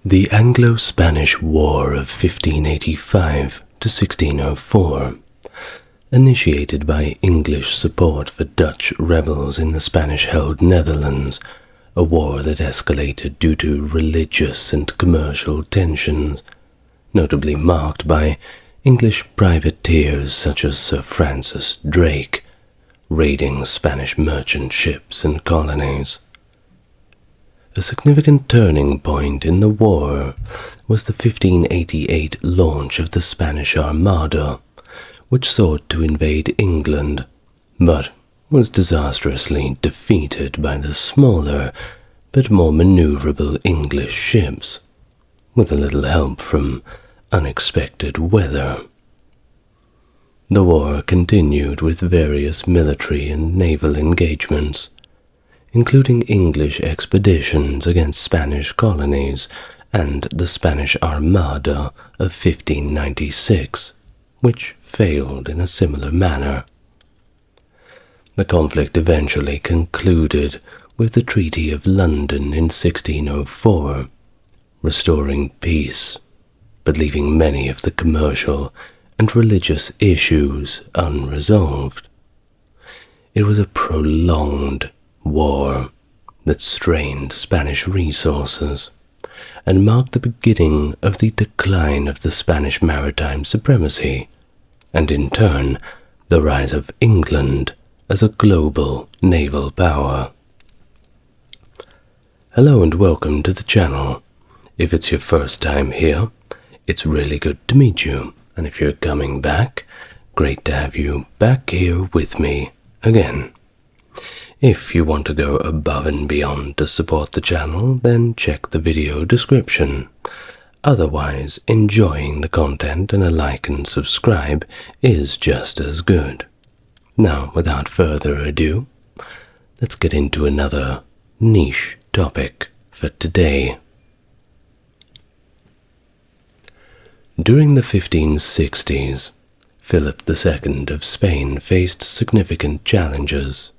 The Anglo-Spanish War of 1585 to 1604, initiated by English support for Dutch rebels in the Spanish-held Netherlands, a war that escalated due to religious and commercial tensions, notably marked by English privateers such as Sir Francis Drake, raiding Spanish merchant ships and colonies. A significant turning point in the war was the 1588 launch of the Spanish Armada, which sought to invade England, but was disastrously defeated by the smaller but more maneuverable English ships, with a little help from unexpected weather. The war continued with various military and naval engagements, including English expeditions against Spanish colonies and the Spanish Armada of 1596, which failed in a similar manner. The conflict eventually concluded with the Treaty of London in 1604, restoring peace, but leaving many of the commercial and religious issues unresolved. It was a prolonged war that strained Spanish resources and marked the beginning of the decline of the Spanish maritime supremacy, and in turn the rise of England as a global naval power. Hello and welcome to the channel. If it's your first time here, it's really good to meet you, and if you're coming back, great to have you back here with me again. If you want to go above and beyond to support the channel, then check the video description. Otherwise, enjoying the content and a like and subscribe is just as good. Now, without further ado, let's get into another niche topic for today. During the 1560s, Philip II of Spain faced significant challenges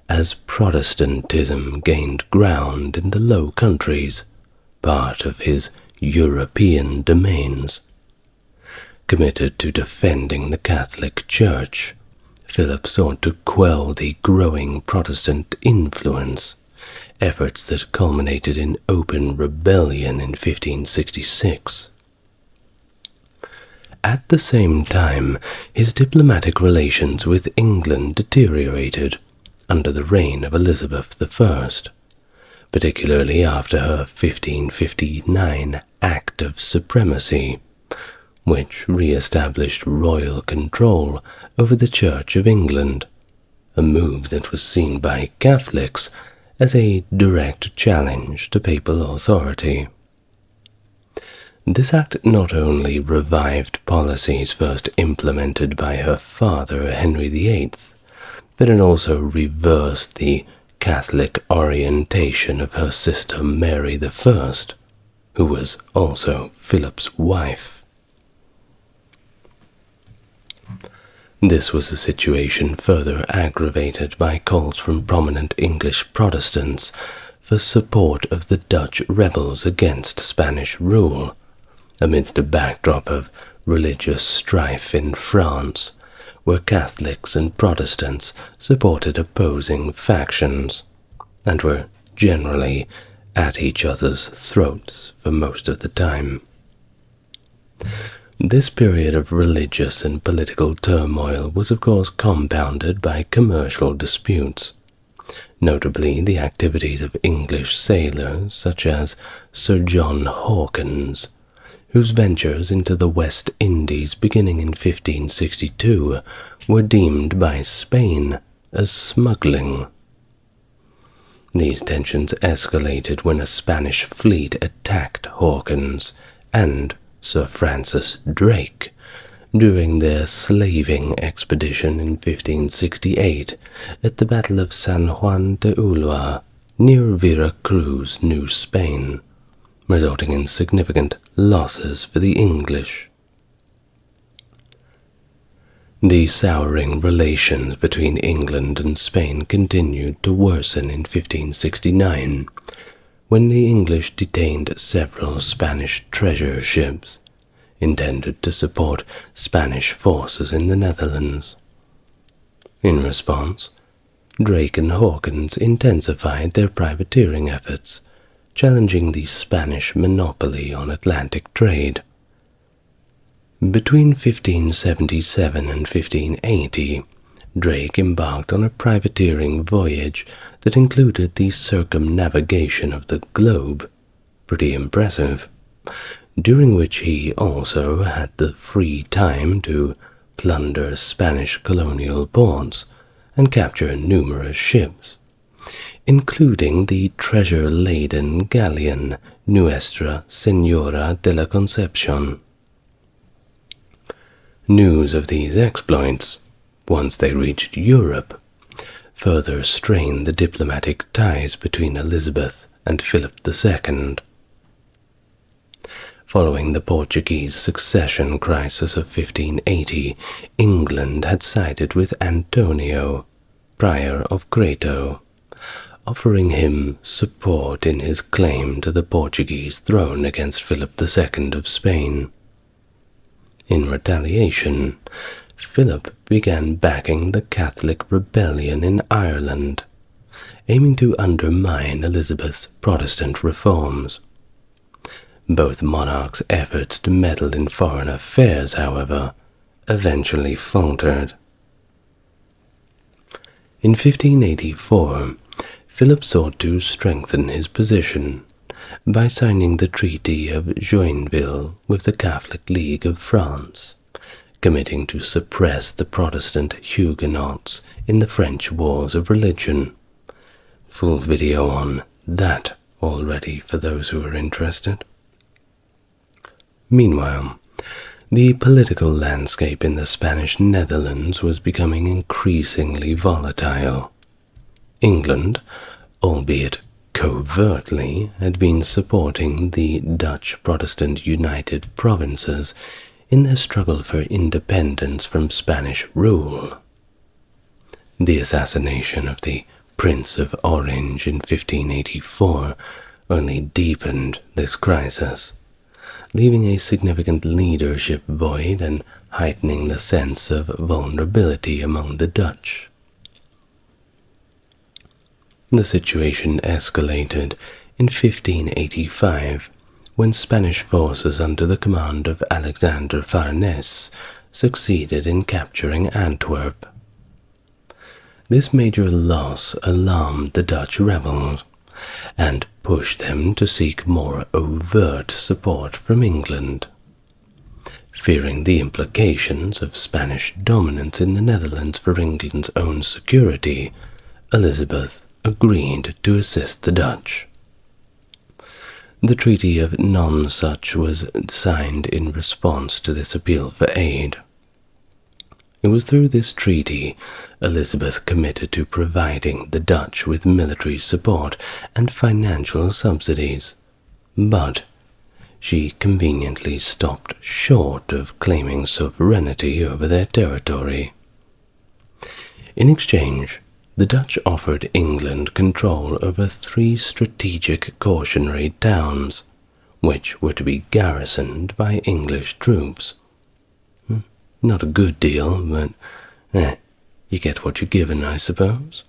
as Protestantism gained ground in the Low Countries, part of his European domains. Committed to defending the Catholic Church, Philip sought to quell the growing Protestant influence, efforts that culminated in open rebellion in 1566. At the same time, his diplomatic relations with England deteriorated under the reign of Elizabeth I, particularly after her 1559 Act of Supremacy, which re-established royal control over the Church of England, a move that was seen by Catholics as a direct challenge to papal authority. This act not only revived policies first implemented by her father, Henry VIII, but it also reversed the Catholic orientation of her sister Mary I, who was also Philip's wife. This was a situation further aggravated by calls from prominent English Protestants for support of the Dutch rebels against Spanish rule, amidst a backdrop of religious strife in France, where Catholics and Protestants supported opposing factions, and were generally at each other's throats for most of the time. This period of religious and political turmoil was of course compounded by commercial disputes, notably the activities of English sailors such as Sir John Hawkins, whose ventures into the West Indies beginning in 1562 were deemed by Spain as smuggling. These tensions escalated when a Spanish fleet attacked Hawkins and Sir Francis Drake during their slaving expedition in 1568 at the Battle of San Juan de Ulloa near Veracruz, New Spain, resulting in significant losses for the English. The souring relations between England and Spain continued to worsen in 1569, when the English detained several Spanish treasure ships intended to support Spanish forces in the Netherlands. In response, Drake and Hawkins intensified their privateering efforts, challenging the Spanish monopoly on Atlantic trade. Between 1577 and 1580, Drake embarked on a privateering voyage that included the circumnavigation of the globe, pretty impressive, during which he also had the free time to plunder Spanish colonial ports and capture numerous ships, including the treasure-laden galleon Nuestra Señora de la Concepción. News of these exploits, once they reached Europe, further strained the diplomatic ties between Elizabeth and Philip II. Following the Portuguese succession crisis of 1580, England had sided with Antonio, Prior of Crato, offering him support in his claim to the Portuguese throne against Philip II of Spain. In retaliation, Philip began backing the Catholic rebellion in Ireland, aiming to undermine Elizabeth's Protestant reforms. Both monarchs' efforts to meddle in foreign affairs, however, eventually faltered. In 1584, Philip sought to strengthen his position by signing the Treaty of Joinville with the Catholic League of France, committing to suppress the Protestant Huguenots in the French Wars of Religion. Full video on that already for those who are interested. Meanwhile, the political landscape in the Spanish Netherlands was becoming increasingly volatile. England, albeit covertly, had been supporting the Dutch Protestant United Provinces in their struggle for independence from Spanish rule. The assassination of the Prince of Orange in 1584 only deepened this crisis, leaving a significant leadership void and heightening the sense of vulnerability among the Dutch. The situation escalated in 1585 when Spanish forces under the command of Alexander Farnese succeeded in capturing Antwerp. This major loss alarmed the Dutch rebels and pushed them to seek more overt support from England. Fearing the implications of Spanish dominance in the Netherlands for England's own security, Elizabeth agreed to assist the Dutch. The Treaty of Nonsuch was signed in response to this appeal for aid. It was through this treaty Elizabeth committed to providing the Dutch with military support and financial subsidies, but she conveniently stopped short of claiming sovereignty over their territory. In exchange, the Dutch offered England control over 3 strategic cautionary towns, which were to be garrisoned by English troops. Not a good deal, but you get what you're given, I suppose.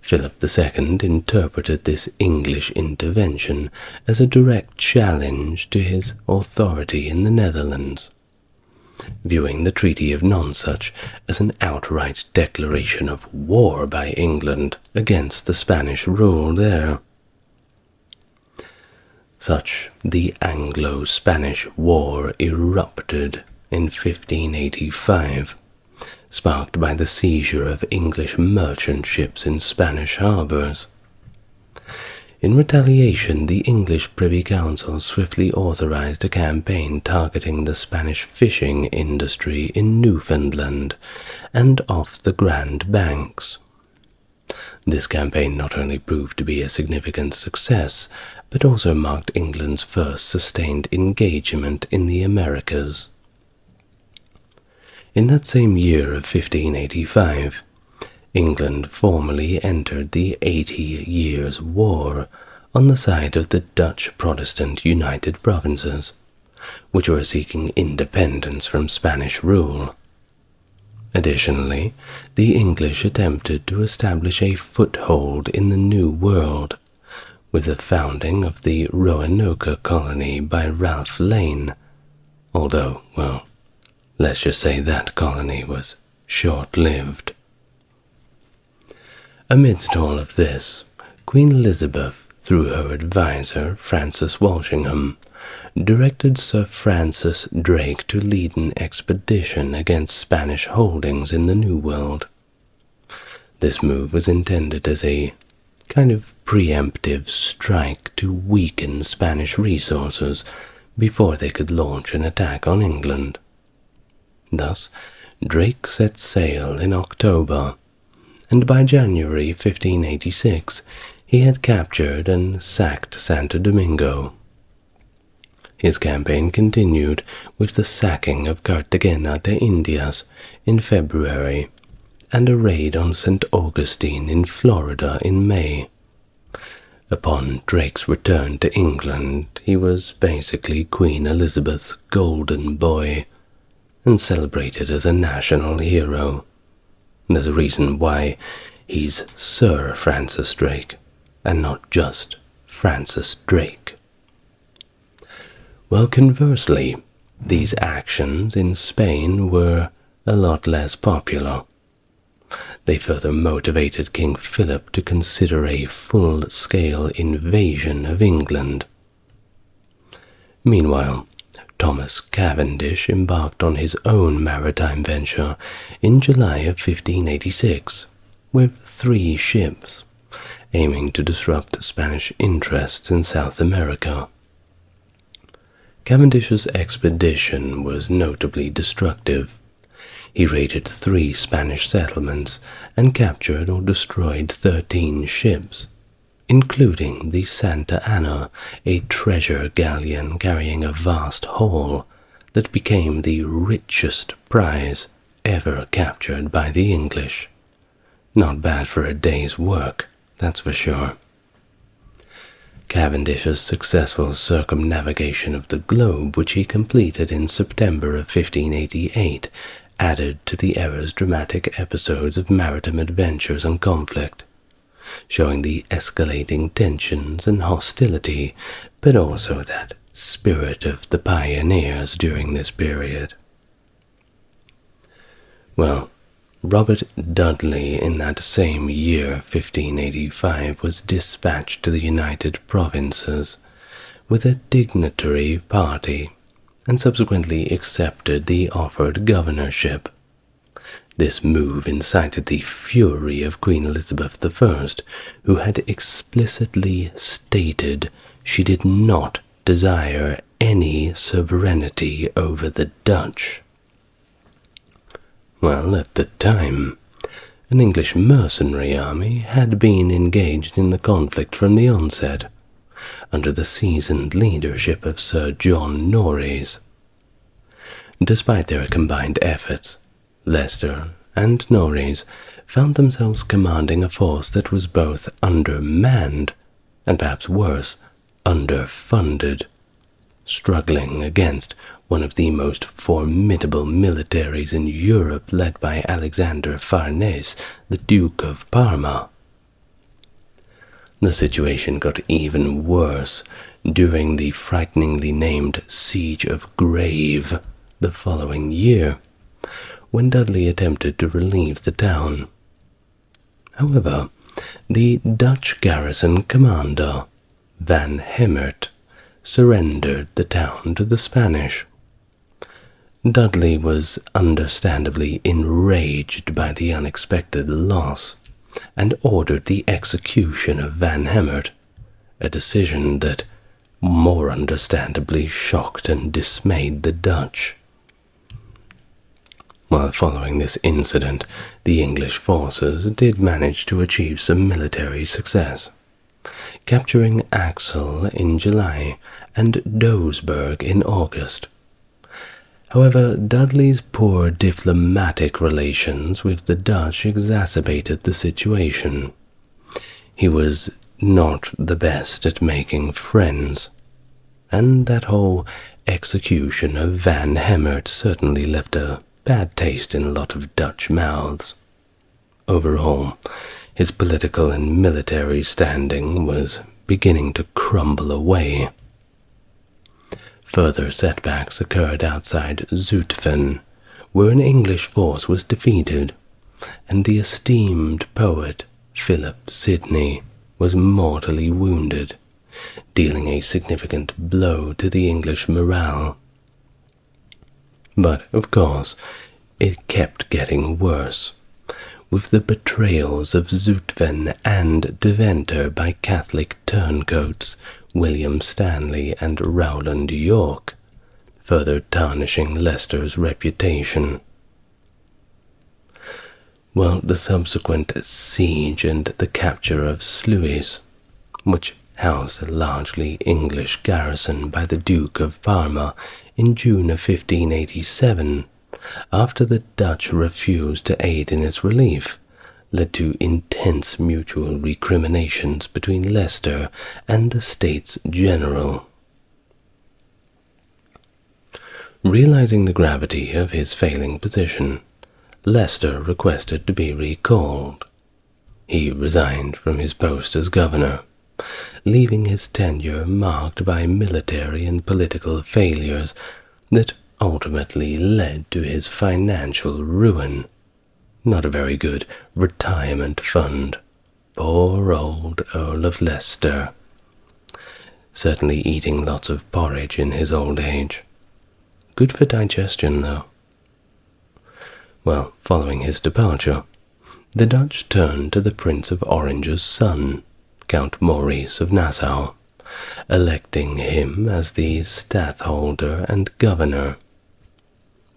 Philip II interpreted this English intervention as a direct challenge to his authority in the Netherlands, viewing the Treaty of Nonsuch as an outright declaration of war by England against the Spanish rule there. Such the Anglo-Spanish War erupted in 1585, sparked by the seizure of English merchant ships in Spanish harbors. In retaliation, the English Privy Council swiftly authorized a campaign targeting the Spanish fishing industry in Newfoundland and off the Grand Banks. This campaign not only proved to be a significant success, but also marked England's first sustained engagement in the Americas. In that same year of 1585, England formally entered the 80 Years' War, on the side of the Dutch Protestant United Provinces, which were seeking independence from Spanish rule. Additionally, the English attempted to establish a foothold in the New World, with the founding of the Roanoke colony by Ralph Lane, although, well, let's just say that colony was short-lived. Amidst all of this, Queen Elizabeth, through her advisor Francis Walsingham, directed Sir Francis Drake to lead an expedition against Spanish holdings in the New World. This move was intended as a kind of preemptive strike to weaken Spanish resources before they could launch an attack on England. Thus, Drake set sail in October, and by January 1586 he had captured and sacked Santo Domingo. His campaign continued with the sacking of Cartagena de Indias in February and a raid on St. Augustine in Florida in May. Upon Drake's return to England, he was basically Queen Elizabeth's golden boy and celebrated as a national hero. There's a reason why he's Sir Francis Drake and not just Francis Drake. Well, conversely, these actions in Spain were a lot less popular. They further motivated King Philip to consider a full-scale invasion of England. Meanwhile, Thomas Cavendish embarked on his own maritime venture in July of 1586 with 3 ships, aiming to disrupt Spanish interests in South America. Cavendish's expedition was notably destructive. He raided 3 Spanish settlements and captured or destroyed 13 ships, including the Santa Ana, a treasure galleon carrying a vast haul that became the richest prize ever captured by the English. Not bad for a day's work, that's for sure. Cavendish's successful circumnavigation of the globe, which he completed in September of 1588, added to the era's dramatic episodes of maritime adventures and conflict, showing the escalating tensions and hostility, but also that spirit of the pioneers during this period. Well, Robert Dudley in that same year, 1585, was dispatched to the United Provinces with a dignitary party and subsequently accepted the offered governorship. This move incited the fury of Queen Elizabeth I, who had explicitly stated she did not desire any sovereignty over the Dutch. Well, at the time, an English mercenary army had been engaged in the conflict from the onset, under the seasoned leadership of Sir John Norreys. Despite their combined efforts, Leicester and Norreys found themselves commanding a force that was both undermanned and, perhaps worse, underfunded, struggling against one of the most formidable militaries in Europe led by Alexander Farnese, the Duke of Parma. The situation got even worse during the frighteningly named Siege of Grave the following year, when Dudley attempted to relieve the town. However, the Dutch garrison commander, Van Hemert, surrendered the town to the Spanish. Dudley was understandably enraged by the unexpected loss and ordered the execution of Van Hemert, a decision that more understandably shocked and dismayed the Dutch. While following this incident, the English forces did manage to achieve some military success, capturing Axel in July and Doesburg in August. However, Dudley's poor diplomatic relations with the Dutch exacerbated the situation. He was not the best at making friends, and that whole execution of Van Hemert certainly left a bad taste in a lot of Dutch mouths. Overall, his political and military standing was beginning to crumble away. Further setbacks occurred outside Zutphen, where an English force was defeated, and the esteemed poet Philip Sidney was mortally wounded, dealing a significant blow to the English morale. But, of course, it kept getting worse, with the betrayals of Zutphen and Deventer by Catholic turncoats William Stanley and Rowland York, further tarnishing Leicester's reputation. Well, the subsequent siege and the capture of Sluis, which housed a largely English garrison by the Duke of Parma in June of 1587, after the Dutch refused to aid in its relief, led to intense mutual recriminations between Leicester and the States General. Realizing the gravity of his failing position, Leicester requested to be recalled. He resigned from his post as governor, leaving his tenure marked by military and political failures that ultimately led to his financial ruin. Not a very good retirement fund. Poor old Earl of Leicester. Certainly eating lots of porridge in his old age. Good for digestion, though. Well, following his departure, the Dutch turned to the Prince of Orange's son, Count Maurice of Nassau, electing him as the stadtholder and governor.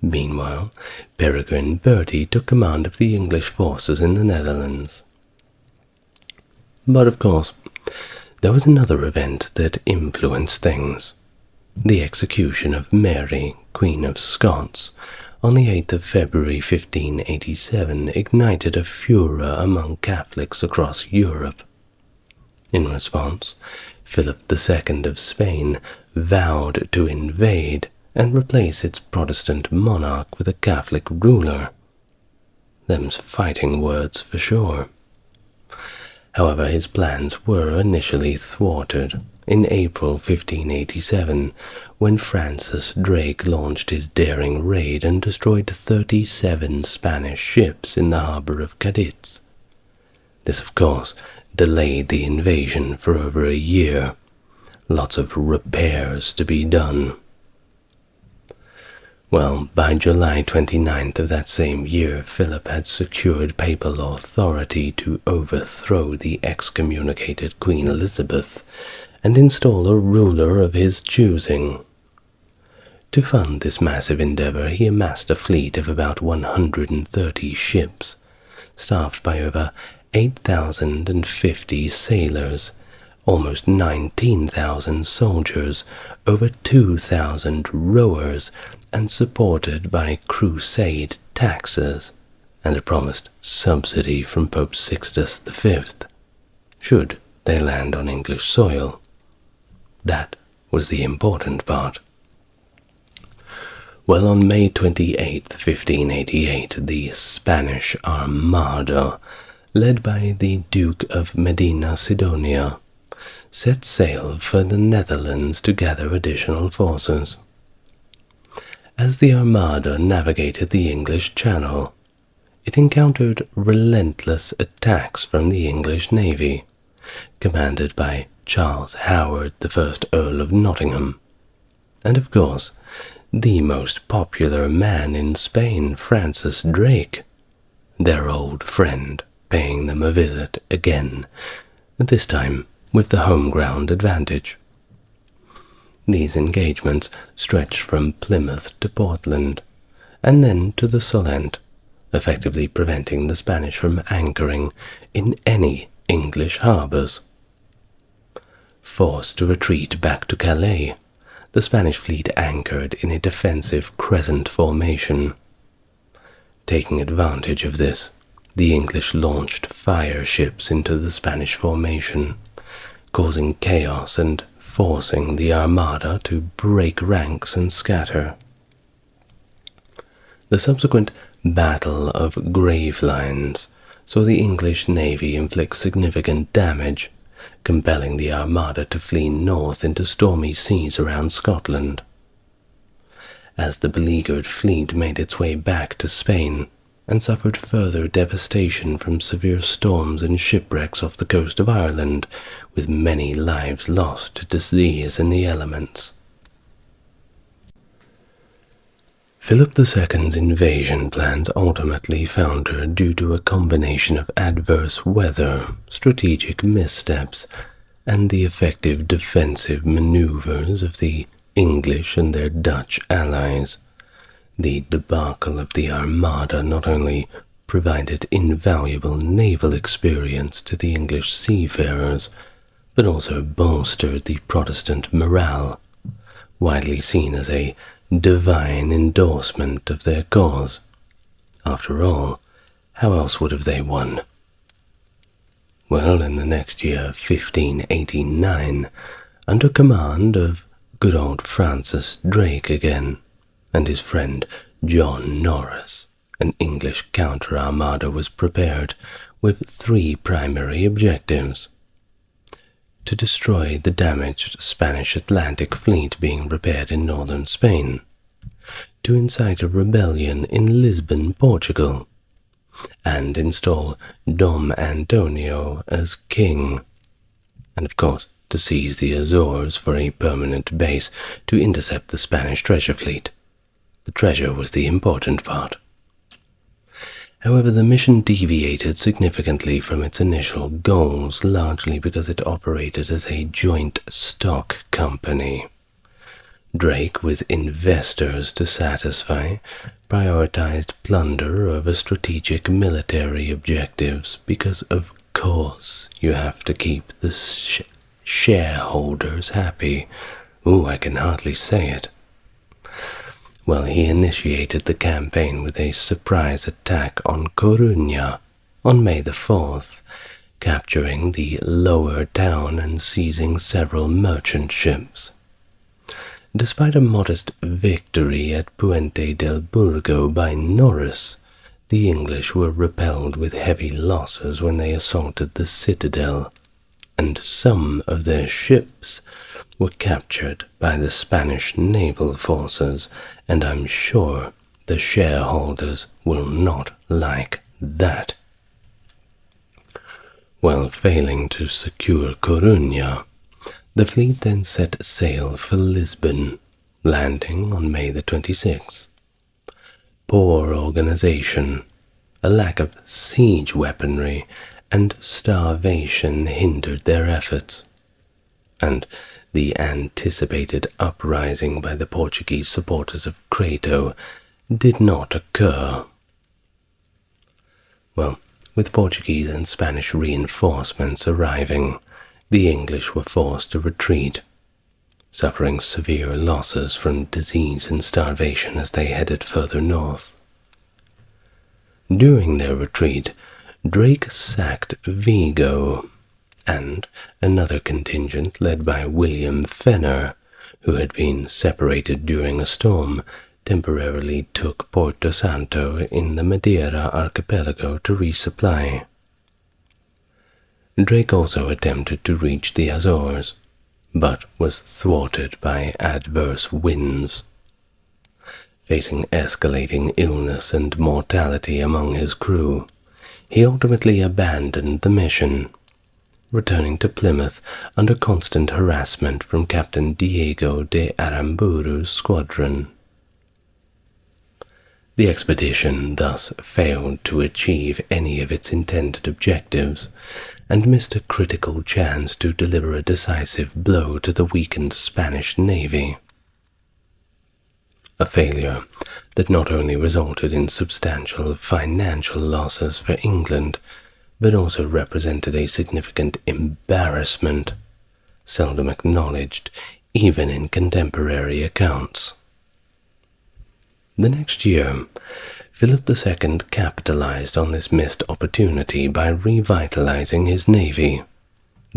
Meanwhile, Peregrine Bertie took command of the English forces in the Netherlands. But of course, there was another event that influenced things. The execution of Mary, Queen of Scots, on the 8th of February 1587 ignited a furor among Catholics across Europe. In response, Philip II of Spain vowed to invade and replace its Protestant monarch with a Catholic ruler. Them's fighting words for sure. However, his plans were initially thwarted in April 1587, when Francis Drake launched his daring raid and destroyed 37 Spanish ships in the harbor of Cádiz. This, of course, delayed the invasion for over a year. Lots of repairs to be done. Well, by July 29th of that same year, Philip had secured papal authority to overthrow the excommunicated Queen Elizabeth and install a ruler of his choosing. To fund this massive endeavor, he amassed a fleet of about 130 ships, staffed by over 8,050 sailors, almost 19,000 soldiers, over 2,000 rowers, and supported by crusade taxes and a promised subsidy from Pope Sixtus V, should they land on English soil. That was the important part. Well, on May 28, 1588, the Spanish Armada, led by the Duke of Medina Sidonia, set sail for the Netherlands to gather additional forces. As the Armada navigated the English Channel, it encountered relentless attacks from the English Navy, commanded by Charles Howard, the first Earl of Nottingham, and of course, the most popular man in Spain, Francis Drake, their old friend, paying them a visit again, this time with the home ground advantage. These engagements stretched from Plymouth to Portland, and then to the Solent, effectively preventing the Spanish from anchoring in any English harbours. Forced to retreat back to Calais, the Spanish fleet anchored in a defensive crescent formation. Taking advantage of this, the English launched fire ships into the Spanish formation, causing chaos and forcing the Armada to break ranks and scatter. The subsequent Battle of Gravelines saw the English navy inflict significant damage, compelling the Armada to flee north into stormy seas around Scotland. As the beleaguered fleet made its way back to Spain and suffered further devastation from severe storms and shipwrecks off the coast of Ireland, with many lives lost to disease and the elements. Philip II's invasion plans ultimately foundered due to a combination of adverse weather, strategic missteps, and the effective defensive maneuvers of the English and their Dutch allies. The debacle of the Armada not only provided invaluable naval experience to the English seafarers, but also bolstered the Protestant morale, widely seen as a divine endorsement of their cause. After all, how else would have they won? Well, in the next year, 1589, under command of good old Francis Drake again, and his friend John Norris, an English counter-armada was prepared with three primary objectives: to destroy the damaged Spanish Atlantic fleet being repaired in northern Spain, to incite a rebellion in Lisbon, Portugal, and install Dom Antonio as king, and of course to seize the Azores for a permanent base to intercept the Spanish treasure fleet. The treasure was the important part. However, the mission deviated significantly from its initial goals, largely because it operated as a joint stock company. Drake, with investors to satisfy, prioritized plunder over strategic military objectives because, of course, you have to keep the shareholders happy. Ooh, I can hardly say it. Well, he initiated the campaign with a surprise attack on Coruña on May the 4th, capturing the lower town and seizing several merchant ships. Despite a modest victory at Puente del Burgo by Norris, the English were repelled with heavy losses when they assaulted the citadel, and some of their ships were captured by the Spanish naval forces, and I'm sure the shareholders will not like that. While failing to secure Coruña, the fleet then set sail for Lisbon, landing on May the 26th. Poor organization, a lack of siege weaponry, and starvation hindered their efforts, and the anticipated uprising by the Portuguese supporters of Crato did not occur. Well, with Portuguese and Spanish reinforcements arriving, the English were forced to retreat, suffering severe losses from disease and starvation as they headed further north. During their retreat, Drake sacked Vigo, and another contingent led by William Fenner, who had been separated during a storm, temporarily took Porto Santo in the Madeira archipelago to resupply. Drake also attempted to reach the Azores, but was thwarted by adverse winds. Facing escalating illness and mortality among his crew, he ultimately abandoned the mission, returning to Plymouth under constant harassment from Captain Diego de Aramburu's squadron. The expedition thus failed to achieve any of its intended objectives, and missed a critical chance to deliver a decisive blow to the weakened Spanish navy. A failure that not only resulted in substantial financial losses for England, but also represented a significant embarrassment, seldom acknowledged even in contemporary accounts. The next year, Philip II capitalized on this missed opportunity by revitalizing his navy.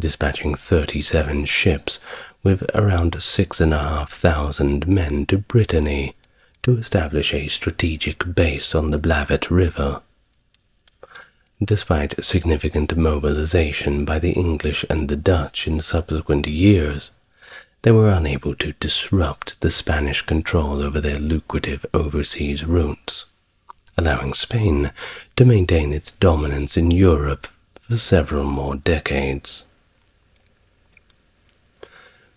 dispatching 37 ships with around 6,500 men to Brittany to establish a strategic base on the Blavet River. Despite significant mobilization by the English and the Dutch in subsequent years, they were unable to disrupt the Spanish control over their lucrative overseas routes, allowing Spain to maintain its dominance in Europe for several more decades.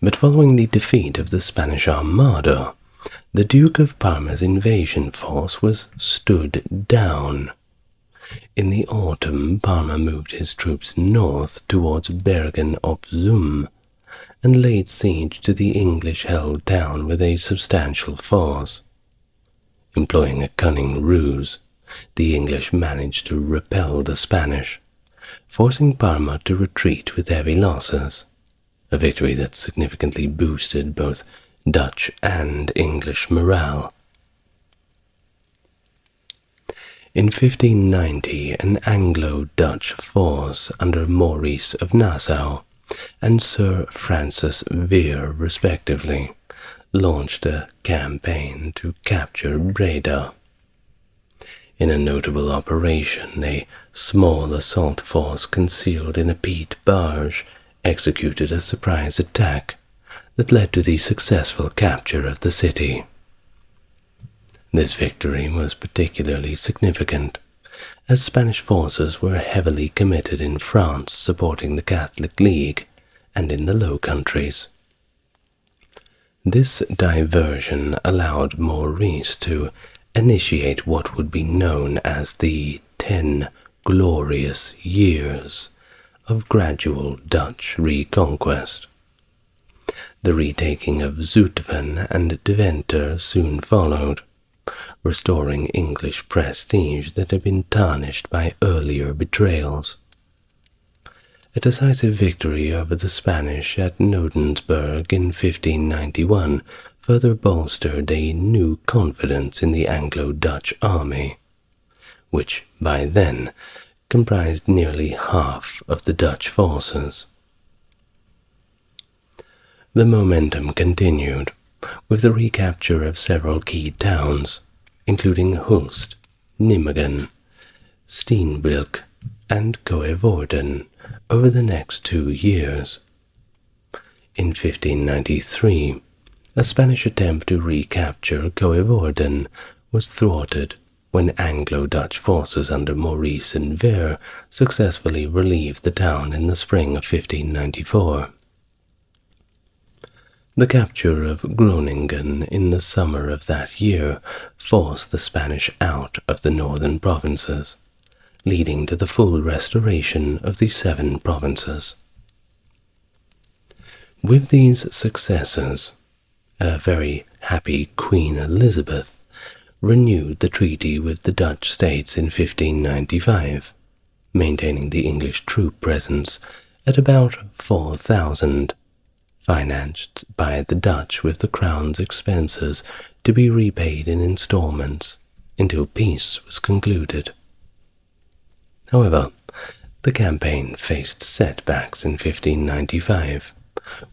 But following the defeat of the Spanish Armada, the Duke of Parma's invasion force was stood down. In the autumn, Parma moved his troops north towards Bergen op Zoom and laid siege to the English-held town with a substantial force. Employing a cunning ruse, the English managed to repel the Spanish, forcing Parma to retreat with heavy losses, a victory that significantly boosted both Dutch and English morale. In 1590, an Anglo-Dutch force under Maurice of Nassau and Sir Francis Vere, respectively, launched a campaign to capture Breda. In a notable operation, a small assault force concealed in a peat barge executed a surprise attack that led to the successful capture of the city. This victory was particularly significant, as Spanish forces were heavily committed in France supporting the Catholic League and in the Low Countries. This diversion allowed Maurice to initiate what would be known as the 10 glorious years of gradual Dutch reconquest. The retaking of Zutphen and Deventer soon followed, restoring English prestige that had been tarnished by earlier betrayals. A decisive victory over the Spanish at Nodensburg in 1591 further bolstered a new confidence in the Anglo-Dutch army, which by then comprised nearly half of the Dutch forces. The momentum continued, with the recapture of several key towns, including Hulst, Nijmegen, Steenbroek, and Coevorden, over the next 2 years. In 1593, a Spanish attempt to recapture Coevorden was thwarted when Anglo-Dutch forces under Maurice and Vere successfully relieved the town in the spring of 1594. The capture of Groningen in the summer of that year forced the Spanish out of the northern provinces, leading to the full restoration of the 7 provinces. With these successes, a very happy Queen Elizabeth renewed the treaty with the Dutch states in 1595, maintaining the English troop presence at about 4,000, financed by the Dutch with the Crown's expenses to be repaid in installments until peace was concluded. However, the campaign faced setbacks in 1595,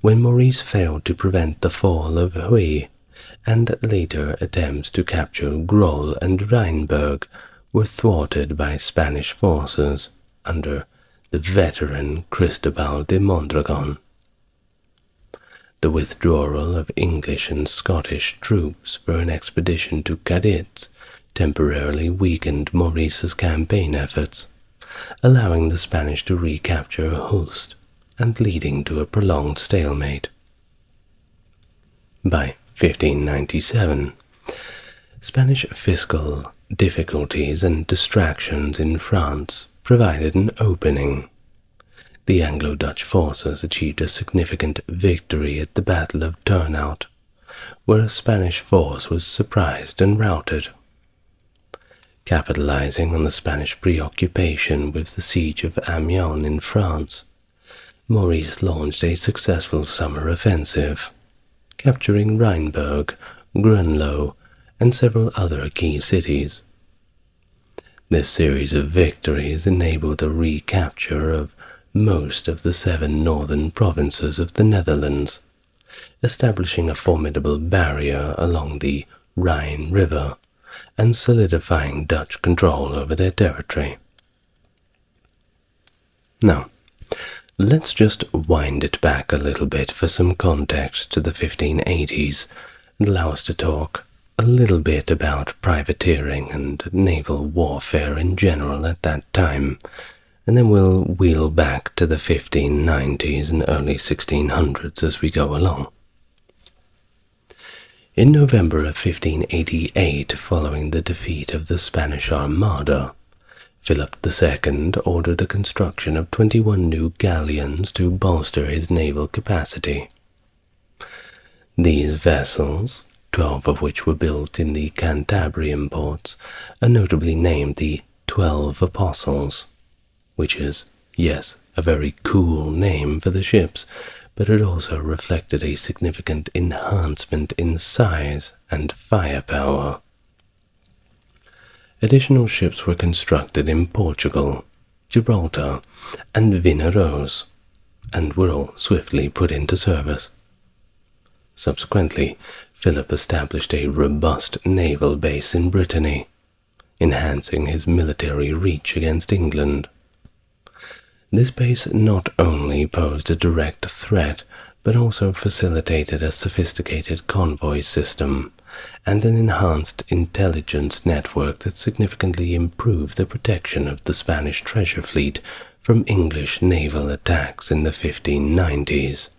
when Maurice failed to prevent the fall of Huy, and later attempts to capture Grol and Rheinberg were thwarted by Spanish forces under the veteran Cristobal de Mondragon. The withdrawal of English and Scottish troops for an expedition to Cádiz temporarily weakened Maurice's campaign efforts, allowing the Spanish to recapture Hulst and leading to a prolonged stalemate. By 1597, Spanish fiscal difficulties and distractions in France provided an opening. The Anglo-Dutch forces achieved a significant victory at the Battle of Turnhout, where a Spanish force was surprised and routed. Capitalizing on the Spanish preoccupation with the siege of Amiens in France, Maurice launched a successful summer offensive, capturing Rheinberg, Grunlo, and several other key cities. This series of victories enabled the recapture of most of the 7 northern provinces of the Netherlands, establishing a formidable barrier along the Rhine River and solidifying Dutch control over their territory. Now, let's just wind it back a little bit for some context to the 1580s and allow us to talk a little bit about privateering and naval warfare in general at that time, and then we'll wheel back to the 1590s and early 1600s as we go along. In November of 1588, following the defeat of the Spanish Armada, Philip II ordered the construction of 21 new galleons to bolster his naval capacity. These vessels, 12 of which were built in the Cantabrian ports, are notably named the 12 Apostles, which is, yes, a very cool name for the ships, but it also reflected a significant enhancement in size and firepower. Additional ships were constructed in Portugal, Gibraltar, and Vinaròs, and were all swiftly put into service. Subsequently, Philip established a robust naval base in Brittany, enhancing his military reach against England. This base not only posed a direct threat, but also facilitated a sophisticated convoy system and an enhanced intelligence network that significantly improved the protection of the Spanish treasure fleet from English naval attacks in the 1590s.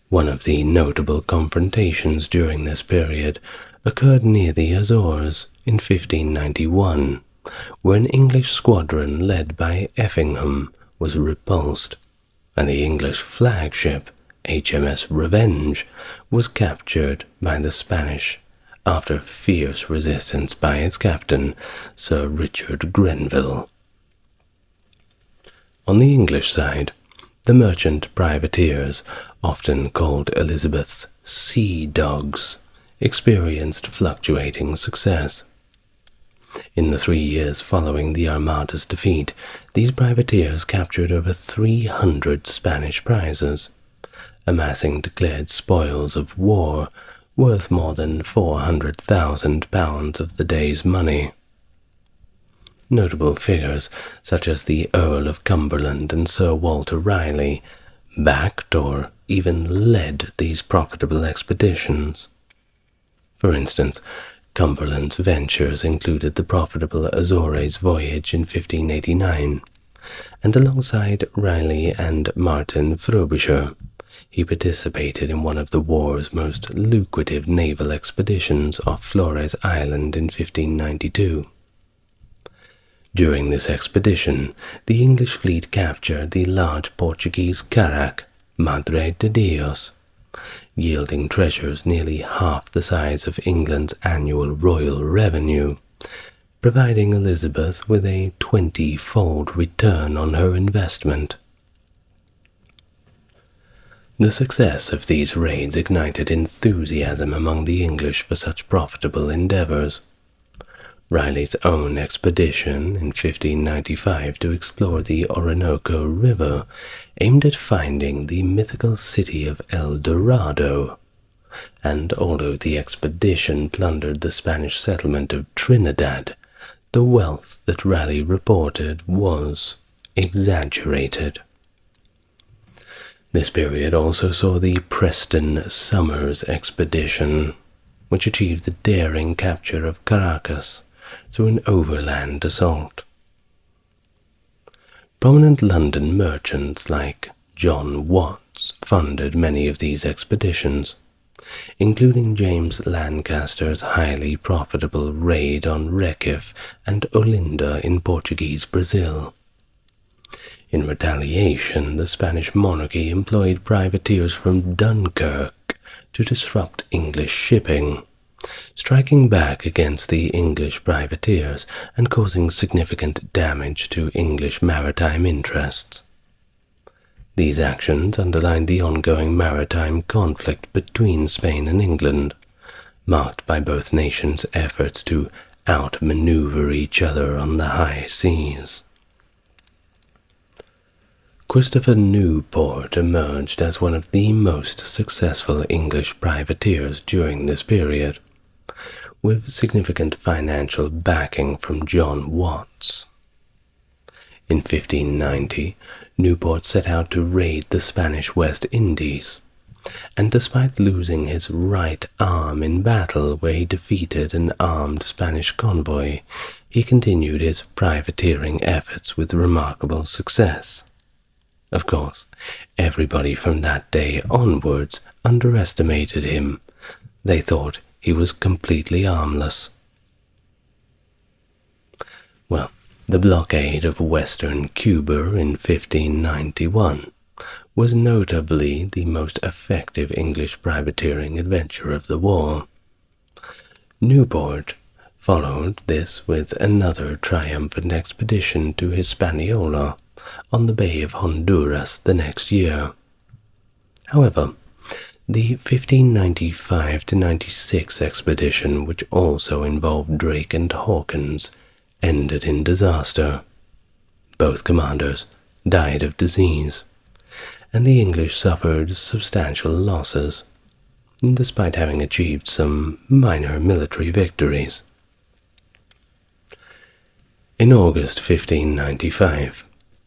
One of the notable confrontations during this period occurred near the Azores in 1591, where an English squadron led by Effingham was repulsed, and the English flagship, HMS Revenge, was captured by the Spanish after fierce resistance by its captain, Sir Richard Grenville. On the English side, the merchant privateers, often called Elizabeth's sea dogs, experienced fluctuating success. In the 3 years following the Armada's defeat, these privateers captured over 300 Spanish prizes, amassing declared spoils of war worth more than £400,000 of the day's money. Notable figures such as the Earl of Cumberland and Sir Walter Raleigh backed or even led these profitable expeditions. For instance, Cumberland's ventures included the profitable Azores voyage in 1589, and alongside Raleigh and Martin Frobisher, he participated in one of the war's most lucrative naval expeditions off Flores Island in 1592. During this expedition, the English fleet captured the large Portuguese carrack Madre de Dios, yielding treasures nearly half the size of England's annual royal revenue, providing Elizabeth with a 20-fold return on her investment. The success of these raids ignited enthusiasm among the English for such profitable endeavors. Raleigh's own expedition in 1595 to explore the Orinoco River aimed at finding the mythical city of El Dorado, and although the expedition plundered the Spanish settlement of Trinidad, the wealth that Raleigh reported was exaggerated. This period also saw the Preston Somers expedition, which achieved the daring capture of Caracas through an overland assault. Prominent London merchants like John Watts funded many of these expeditions, including James Lancaster's highly profitable raid on Recife and Olinda in Portuguese Brazil. In retaliation, the Spanish monarchy employed privateers from Dunkirk to disrupt English shipping, striking back against the English privateers and causing significant damage to English maritime interests. These actions underlined the ongoing maritime conflict between Spain and England, marked by both nations' efforts to outmaneuver each other on the high seas. Christopher Newport emerged as one of the most successful English privateers during this period, with significant financial backing from John Watts. In 1590, Newport set out to raid the Spanish West Indies, and despite losing his right arm in battle where he defeated an armed Spanish convoy, he continued his privateering efforts with remarkable success. Of course, everybody from that day onwards underestimated him. They thought he was completely harmless. Well, the blockade of western Cuba in 1591 was notably the most effective English privateering adventure of the war. Newport followed this with another triumphant expedition to Hispaniola on the Bay of Honduras the next year. However, the 1595–96 expedition, which also involved Drake and Hawkins, ended in disaster. Both commanders died of disease, and the English suffered substantial losses, despite having achieved some minor military victories. In August 1595,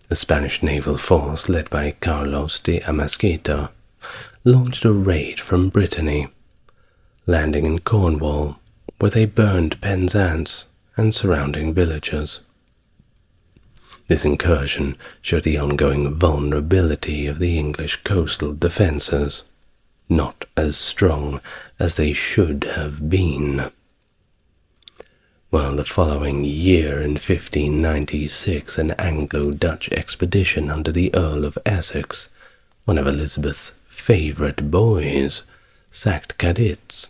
a Spanish naval force led by Carlos de Amasquita launched a raid from Brittany, landing in Cornwall, where they burned Penzance and surrounding villages. This incursion showed the ongoing vulnerability of the English coastal defences, not as strong as they should have been. While the following year in 1596 an Anglo-Dutch expedition under the Earl of Essex, one of Elizabeth's favourite boys, sacked Cádiz.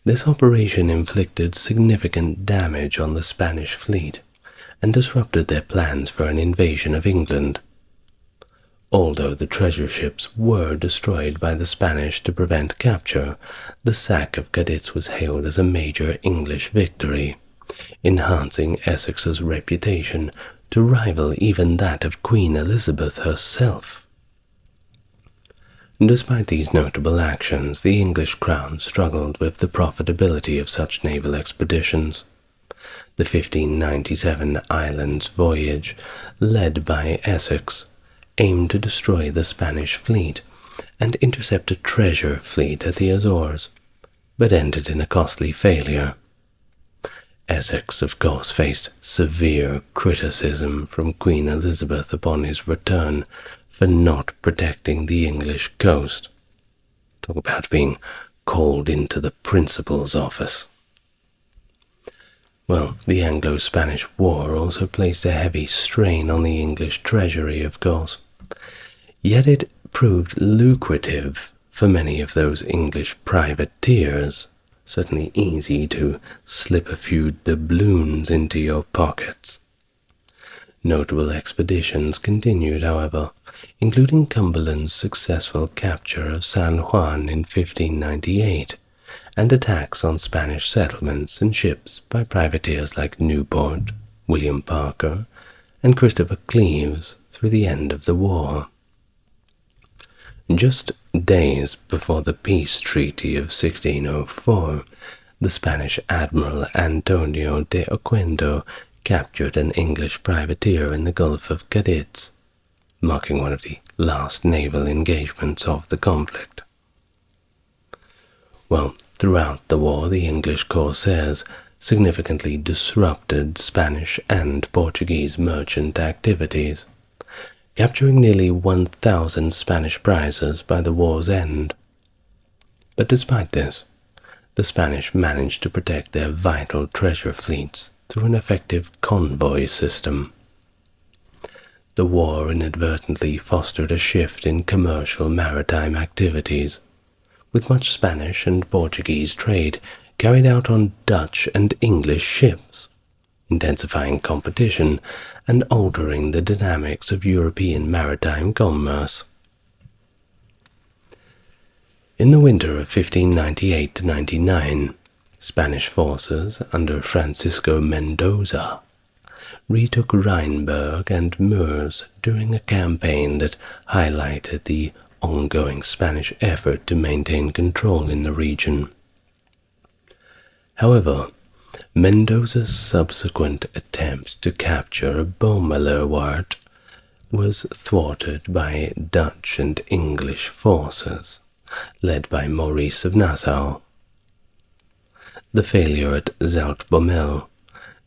This operation inflicted significant damage on the Spanish fleet and disrupted their plans for an invasion of England. Although the treasure ships were destroyed by the Spanish to prevent capture, the sack of Cádiz was hailed as a major English victory, enhancing Essex's reputation to rival even that of Queen Elizabeth herself. Despite these notable actions, the English crown struggled with the profitability of such naval expeditions. The 1597 Islands voyage, led by Essex, aimed to destroy the Spanish fleet and intercept a treasure fleet at the Azores, but ended in a costly failure. Essex, of course, faced severe criticism from Queen Elizabeth upon his return for not protecting the English coast. Talk about being called into the principal's office. Well, the Anglo-Spanish War also placed a heavy strain on the English treasury, of course. Yet it proved lucrative for many of those English privateers. Certainly easy to slip a few doubloons into your pockets. Notable expeditions continued, however, including Cumberland's successful capture of San Juan in 1598, and attacks on Spanish settlements and ships by privateers like Newport, William Parker, and Christopher Cleves through the end of the war. Just days before the peace treaty of 1604, the Spanish admiral Antonio de Oquendo captured an English privateer in the Gulf of Cádiz, marking one of the last naval engagements of the conflict. Well, throughout the war, the English corsairs significantly disrupted Spanish and Portuguese merchant activities, capturing nearly 1,000 Spanish prizes by the war's end. But despite this, the Spanish managed to protect their vital treasure fleets through an effective convoy system. The war inadvertently fostered a shift in commercial maritime activities, with much Spanish and Portuguese trade carried out on Dutch and English ships, intensifying competition and altering the dynamics of European maritime commerce. In the winter of 1598–99, Spanish forces under Francisco Mendoza retook Rheinberg and Moers during a campaign that highlighted the ongoing Spanish effort to maintain control in the region. However, Mendoza's subsequent attempt to capture Bommelerwaard was thwarted by Dutch and English forces, led by Maurice of Nassau. The failure at Zaltbommel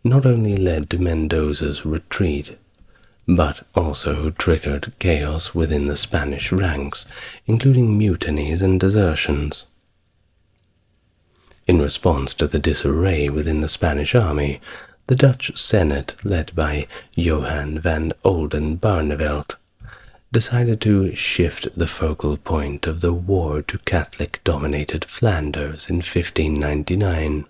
not only led to Mendoza's retreat, but also triggered chaos within the Spanish ranks, including mutinies and desertions. In response to the disarray within the Spanish army, the Dutch Senate, led by Johan van Oldenbarnevelt, decided to shift the focal point of the war to Catholic-dominated Flanders in 1599.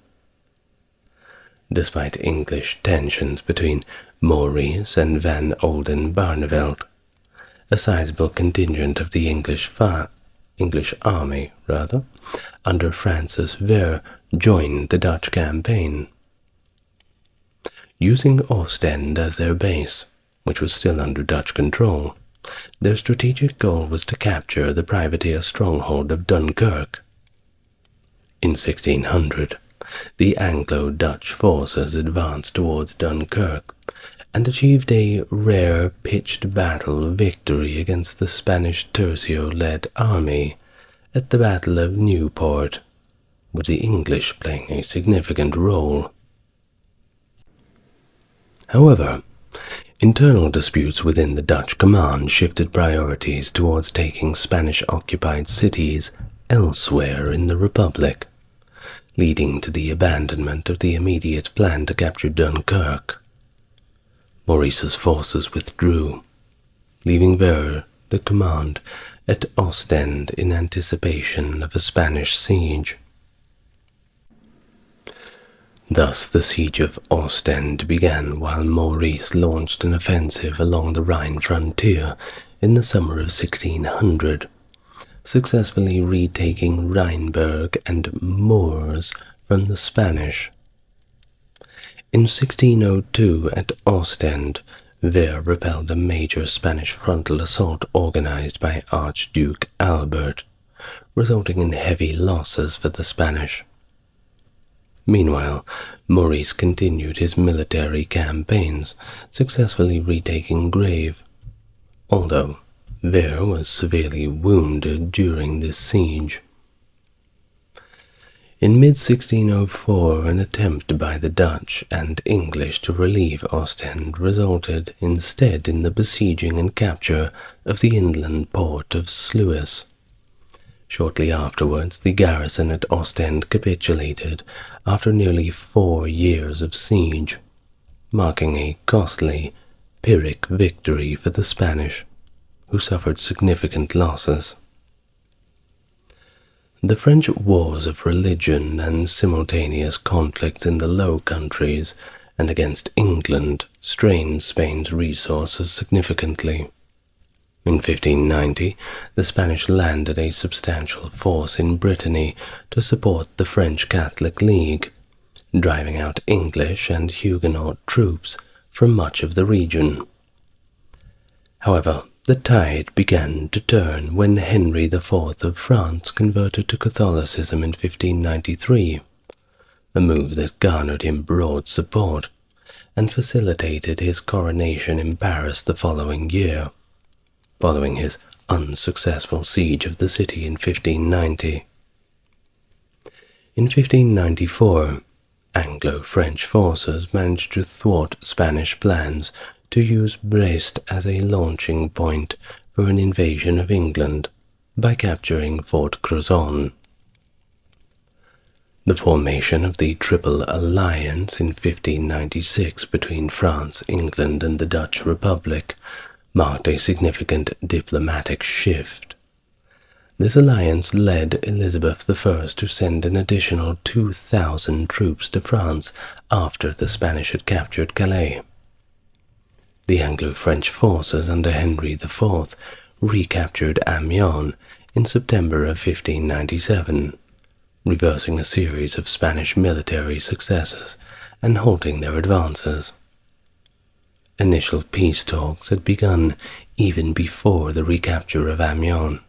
Despite English tensions between Maurice and van Oldenbarnevelt, a sizable contingent of the English army, under Francis Vere, joined the Dutch campaign. Using Ostend as their base, which was still under Dutch control, their strategic goal was to capture the privateer stronghold of Dunkirk. In 1600, the Anglo-Dutch forces advanced towards Dunkirk and achieved a rare pitched battle victory against the Spanish Tercio-led army at the Battle of Newport, with the English playing a significant role. However, internal disputes within the Dutch command shifted priorities towards taking Spanish-occupied cities elsewhere in the Republic, leading to the abandonment of the immediate plan to capture Dunkirk. Maurice's forces withdrew, leaving Vere the command at Ostend in anticipation of a Spanish siege. Thus the siege of Ostend began while Maurice launched an offensive along the Rhine frontier in the summer of 1600, successfully retaking Rheinberg and Moers from the Spanish. In 1602 at Ostend, Vere repelled a major Spanish frontal assault organized by Archduke Albert, resulting in heavy losses for the Spanish. Meanwhile, Maurice continued his military campaigns, successfully retaking Grave, although Vere was severely wounded during this siege. In mid-1604, an attempt by the Dutch and English to relieve Ostend resulted instead in the besieging and capture of the inland port of Sluis. Shortly afterwards, the garrison at Ostend capitulated after nearly 4 years of siege, marking a costly Pyrrhic victory for the Spanish, who suffered significant losses. The French wars of religion and simultaneous conflicts in the Low Countries and against England strained Spain's resources significantly. In 1590, the Spanish landed a substantial force in Brittany to support the French Catholic League, driving out English and Huguenot troops from much of the region. However, the tide began to turn when Henry IV of France converted to Catholicism in 1593, a move that garnered him broad support and facilitated his coronation in Paris the following year, following his unsuccessful siege of the city in 1590. In 1594, Anglo-French forces managed to thwart Spanish plans to use Brest as a launching point for an invasion of England by capturing Fort Crozon. The formation of the Triple Alliance in 1596 between France, England, and the Dutch Republic marked a significant diplomatic shift. This alliance led Elizabeth I to send an additional 2,000 troops to France after the Spanish had captured Calais. The Anglo-French forces under Henry IV recaptured Amiens in September of 1597, reversing a series of Spanish military successes and halting their advances. Initial peace talks had begun even before the recapture of Amiens,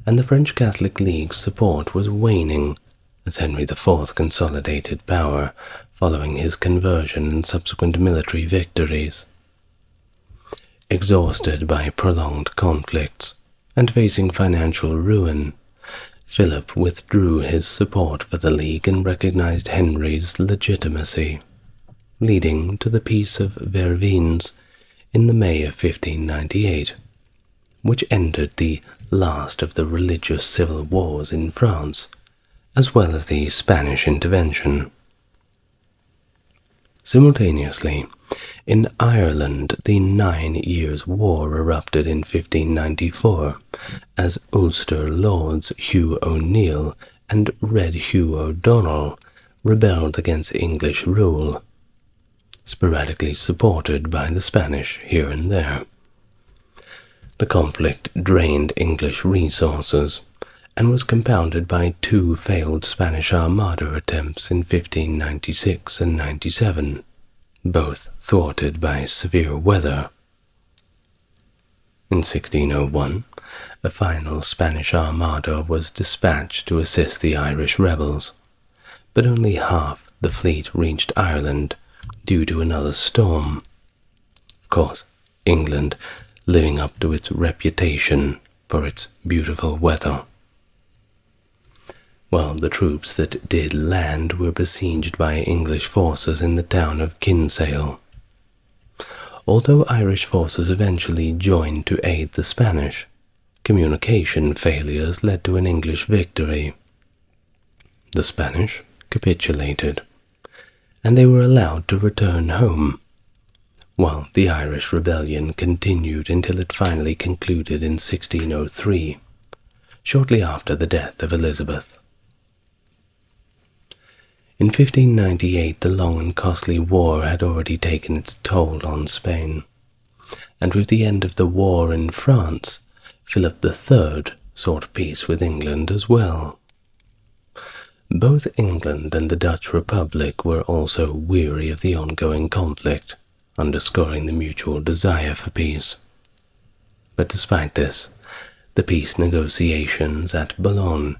and the French Catholic League's support was waning as Henry IV consolidated power following his conversion and subsequent military victories. Exhausted by prolonged conflicts and facing financial ruin, Philip withdrew his support for the League and recognized Henry's legitimacy, leading to the Peace of Vervins in the May of 1598, which ended the last of the religious civil wars in France, as well as the Spanish intervention. Simultaneously, in Ireland, the 9 Years' War erupted in 1594, as Ulster Lords Hugh O'Neill and Red Hugh O'Donnell rebelled against English rule, sporadically supported by the Spanish here and there. The conflict drained English resources and was compounded by 2 failed Spanish Armada attempts in 1596 and 97, both thwarted by severe weather. In 1601, a final Spanish Armada was dispatched to assist the Irish rebels, but only half the fleet reached Ireland due to another storm. Of course, England living up to its reputation for its beautiful weather. While the troops that did land were besieged by English forces in the town of Kinsale. Although Irish forces eventually joined to aid the Spanish, communication failures led to an English victory. The Spanish capitulated, and they were allowed to return home, while the Irish rebellion continued until it finally concluded in 1603, shortly after the death of Elizabeth. In 1598, the long and costly war had already taken its toll on Spain, and with the end of the war in France, Philip III sought peace with England as well. Both England and the Dutch Republic were also weary of the ongoing conflict, underscoring the mutual desire for peace. But despite this, the peace negotiations at Boulogne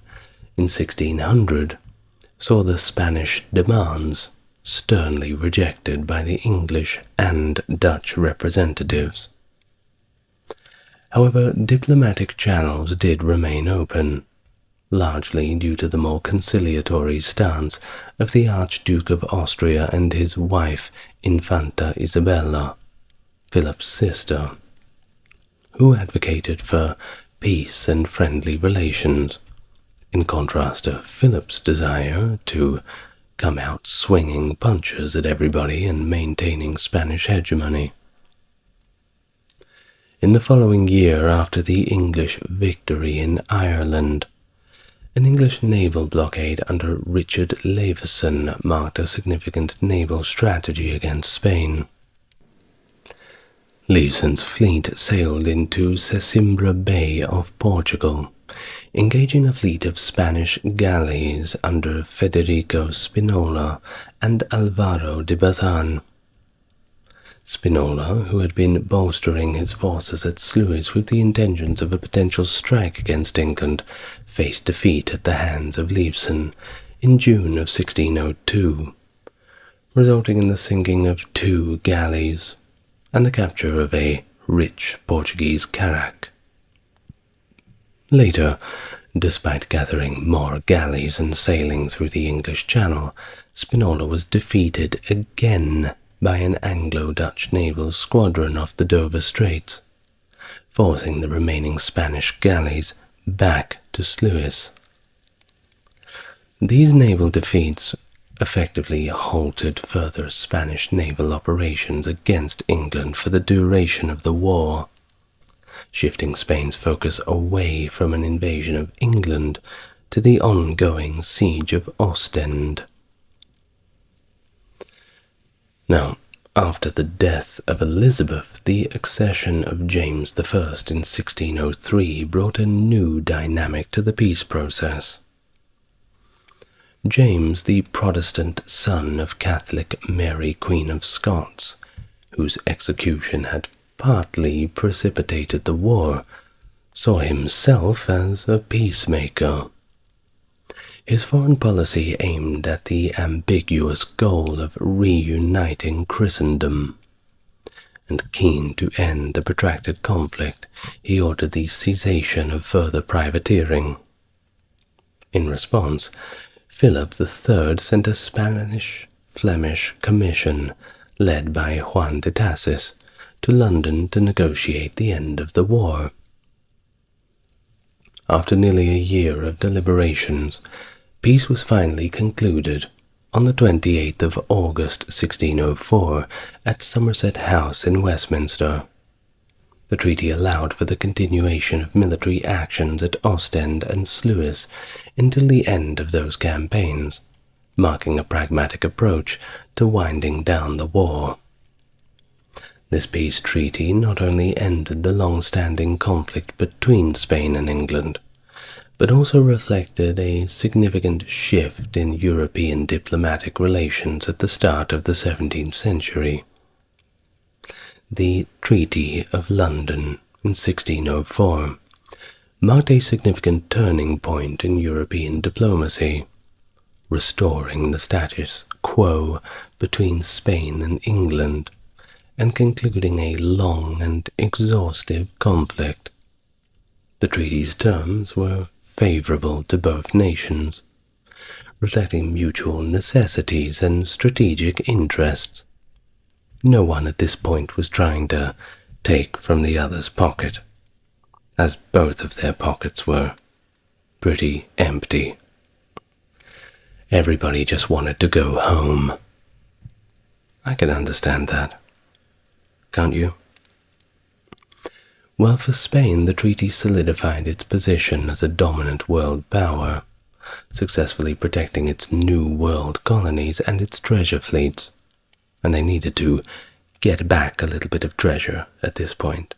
in 1600 saw the Spanish demands sternly rejected by the English and Dutch representatives. However, diplomatic channels did remain open, largely due to the more conciliatory stance of the Archduke of Austria and his wife Infanta Isabella, Philip's sister, who advocated for peace and friendly relations, in contrast to Philip's desire to come out swinging punches at everybody and maintaining Spanish hegemony. In the following year after the English victory in Ireland, an English naval blockade under Richard Leveson marked a significant naval strategy against Spain. Leveson's fleet sailed into Sesimbra Bay off Portugal, engaging a fleet of Spanish galleys under Federico Spinola and Alvaro de Bazan. Spinola, who had been bolstering his forces at Sluis with the intentions of a potential strike against England, faced defeat at the hands of Leveson in June of 1602, resulting in the sinking of 2 galleys and the capture of a rich Portuguese carrack. Later, despite gathering more galleys and sailing through the English Channel, Spinola was defeated again by an Anglo-Dutch naval squadron off the Dover Straits, forcing the remaining Spanish galleys back to Sluis. These naval defeats effectively halted further Spanish naval operations against England for the duration of the war, shifting Spain's focus away from an invasion of England to the ongoing siege of Ostend. Now, after the death of Elizabeth, the accession of James I in 1603 brought a new dynamic to the peace process. James, the Protestant son of Catholic Mary, Queen of Scots, whose execution had partly precipitated the war, saw himself as a peacemaker. His foreign policy aimed at the ambiguous goal of reuniting Christendom, and keen to end the protracted conflict, he ordered the cessation of further privateering. In response, Philip III sent a Spanish-Flemish commission led by Juan de Tassis to London to negotiate the end of the war. After nearly a year of deliberations, peace was finally concluded on the 28th of August 1604 at Somerset House in Westminster. The treaty allowed for the continuation of military actions at Ostend and Sluis until the end of those campaigns, marking a pragmatic approach to winding down the war. This peace treaty not only ended the long-standing conflict between Spain and England, but also reflected a significant shift in European diplomatic relations at the start of the 17th century. The Treaty of London in 1604 marked a significant turning point in European diplomacy, restoring the status quo between Spain and England and concluding a long and exhaustive conflict. The treaty's terms were favorable to both nations, reflecting mutual necessities and strategic interests. No one at this point was trying to take from the other's pocket, as both of their pockets were pretty empty. Everybody just wanted to go home. I can understand that. Can't you? Well, for Spain, the treaty solidified its position as a dominant world power, successfully protecting its New World colonies and its treasure fleets, and they needed to get back a little bit of treasure at this point.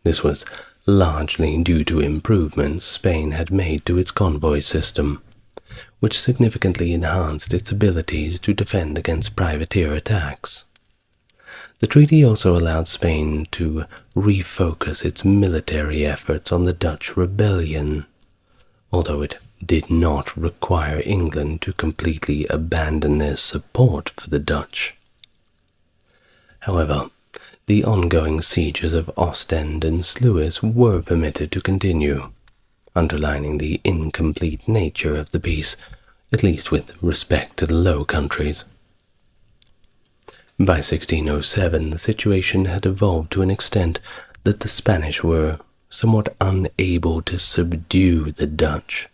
This was largely due to improvements Spain had made to its convoy system, which significantly enhanced its abilities to defend against privateer attacks. The treaty also allowed Spain to refocus its military efforts on the Dutch rebellion, although it did not require England to completely abandon their support for the Dutch. However, the ongoing sieges of Ostend and Sluis were permitted to continue, underlining the incomplete nature of the peace, at least with respect to the Low Countries. By 1607, the situation had evolved to an extent that the Spanish were somewhat unable to subdue the Dutch,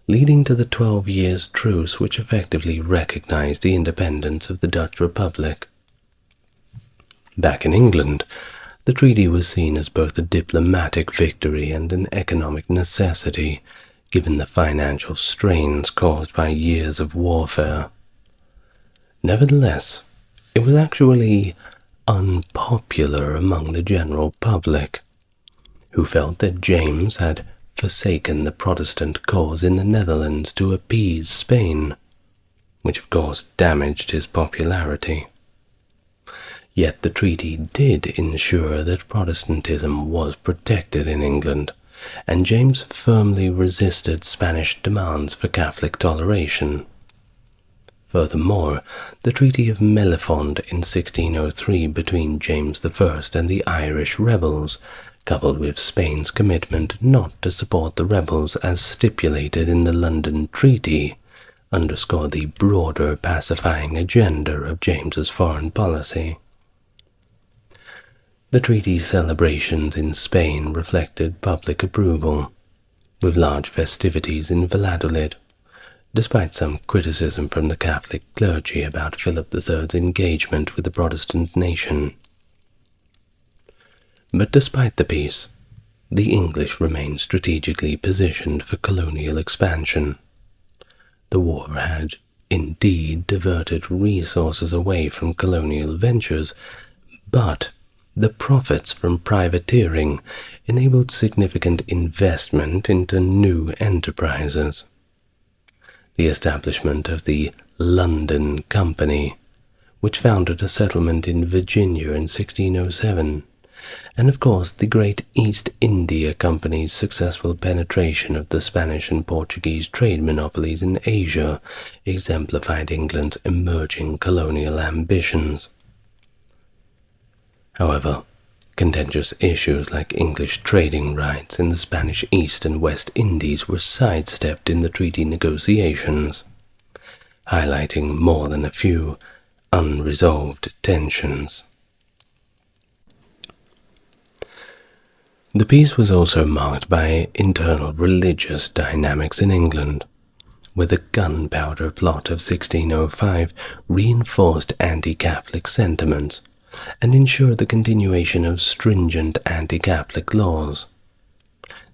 leading to the 12 years' truce which effectively recognized the independence of the Dutch Republic. Back in England, the treaty was seen as both a diplomatic victory and an economic necessity, given the financial strains caused by years of warfare. Nevertheless, it was actually unpopular among the general public, who felt that James had forsaken the Protestant cause in the Netherlands to appease Spain, which of course damaged his popularity. Yet the treaty did ensure that Protestantism was protected in England, and James firmly resisted Spanish demands for Catholic toleration. Furthermore, the Treaty of Mellifont in 1603 between James I and the Irish rebels, coupled with Spain's commitment not to support the rebels as stipulated in the London Treaty, underscored the broader pacifying agenda of James's foreign policy. The treaty's celebrations in Spain reflected public approval, with large festivities in Valladolid, despite some criticism from the Catholic clergy about Philip III's engagement with the Protestant nation. But despite the peace, the English remained strategically positioned for colonial expansion. The war had indeed diverted resources away from colonial ventures, but the profits from privateering enabled significant investment into new enterprises. The establishment of the London Company, which founded a settlement in Virginia in 1607, and of course the Great East India Company's successful penetration of the Spanish and Portuguese trade monopolies in Asia exemplified England's emerging colonial ambitions. However, contentious issues like English trading rights in the Spanish East and West Indies were sidestepped in the treaty negotiations, highlighting more than a few unresolved tensions. The peace was also marked by internal religious dynamics in England, where the gunpowder plot of 1605 reinforced anti-Catholic sentiments and ensured the continuation of stringent anti-Catholic laws.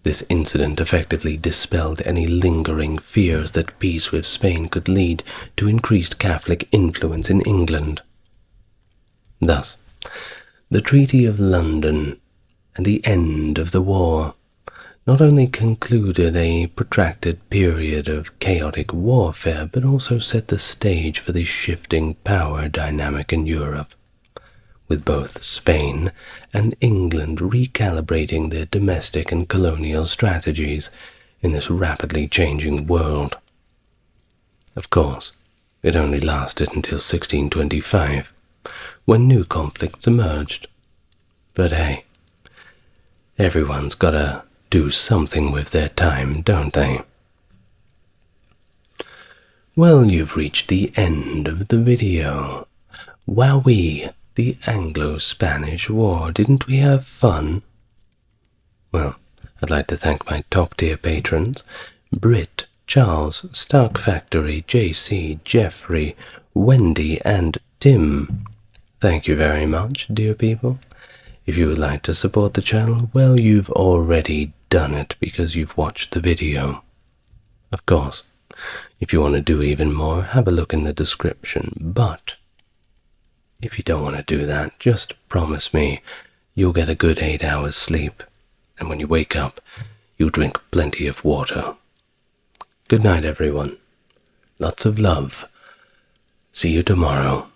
This incident effectively dispelled any lingering fears that peace with Spain could lead to increased Catholic influence in England. Thus, the Treaty of London and the end of the war not only concluded a protracted period of chaotic warfare, but also set the stage for the shifting power dynamic in Europe, with both Spain and England recalibrating their domestic and colonial strategies in this rapidly changing world. Of course, it only lasted until 1625, when new conflicts emerged. But hey, everyone's gotta do something with their time, don't they? Well, you've reached the end of the video. Wowee, the Anglo-Spanish War. Didn't we have fun? Well, I'd like to thank my top-tier patrons, Britt, Charles, Stark Factory, JC, Jeffrey, Wendy, and Tim. Thank you very much, dear people. If you would like to support the channel, well, you've already done it because you've watched the video. Of course, if you want to do even more, have a look in the description, but if you don't want to do that, just promise me you'll get a good 8 hours sleep, and when you wake up, you'll drink plenty of water. Good night, everyone. Lots of love. See you tomorrow.